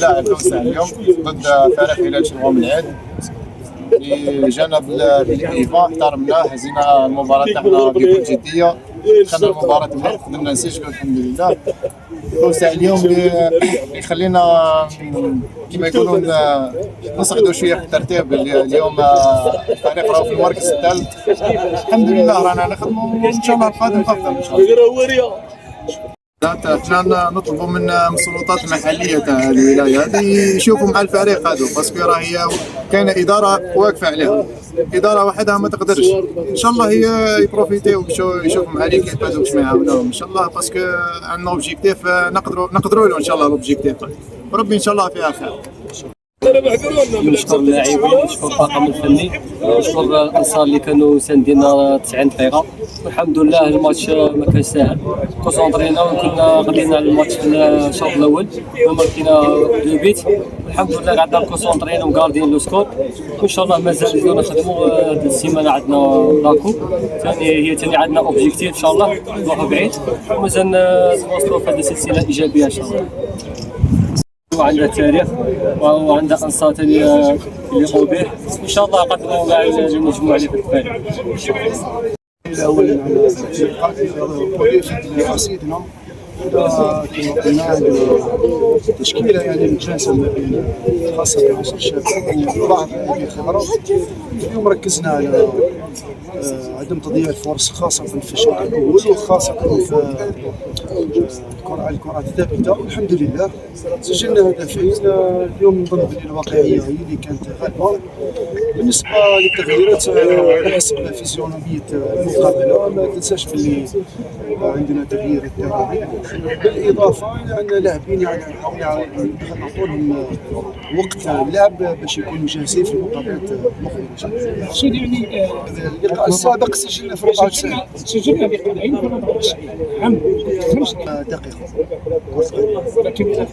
لاعب توسع اليوم ضد فريق هلال شلغوم العاد اللي جانا بالايفا، احترمناه، هزينا المباراه تاعنا بكل جديه، دخلنا المباراه مليح، قدرنا نسجلوا الحمد لله. توسع اليوم اللي يخلينا كما يقولون نصعدوا شويه في الترتيب. اليوم الفريق راهو في المركز الثالث، الحمد لله رانا نخدموا ان شاء الله القادم افضل ان شاء الله. احنا نطلبوا من السلطات المحليه تاع الولايه هذه يشوفوا مع الفريق هذا، باسكو راه هي كاينه اداره واقفه عليها، اداره وحدها ما تقدرش. ان شاء الله هي يبروفيتيو يشوفوا مع ليكيب هذوك باش ما يعاونوهم ان شاء الله، باسكو عندنا اوبجيكتيف نقدروا له ان شاء الله الاوبجيكتيف، وربي ان شاء الله فيها خير. نشكر اللاعبين، نشكر الطاقم الفني، نشكر الانصار اللي كانوا ساندينا 90 دقيقه، والحمد لله الماتش ما كانش ساهل. كونسونطرينا وكنا غاديين على الماتش في الشوط الاول وماركينا 2 بيت، والحمد لله قعدنا كونسونطرينا وكاردين لو سكور، وان شاء الله مازال نزيدو نخدموا. هذه السيمانه عندنا لاكو ثاني عندنا اوبجيكتيف ان شاء الله نروحوا بعيد، ومازال نوصلوا في هذه السلسله ايجابيه ان شاء الله. وعندها تاريخ وعندها انصار اللي يقوم به، ان شاء الله نقدموا مع المجموعه اللي في الفريق. اولا على رصيدنا كما قلنا تشكيله يعني متناسبه بين خاصه 10 شباب وبعض لاعبين خبره. اليوم ركزنا على عدم تضييع الفرص خاصه في الشوط الاول وخاصه في الكرات الثابته، والحمد لله سجلنا هدفين. اليوم نظن بان الواقعيه هي اللي كانت غالبه. بالنسبه للتغييرات على حسب فيزيونوميه المقابله، ما تنساش باللي عندنا تغيير التهديفي، بالاضافه الى ان اللاعبين يعني حاولنا نعطوا لهم وقت اللعب باش يكونوا جاهزين في المقابلات المقبله. شنو يعني اللقاء السابق سجلنا في 94 سجلنا لقاءين في 24 عام 5 دقيقه. لكن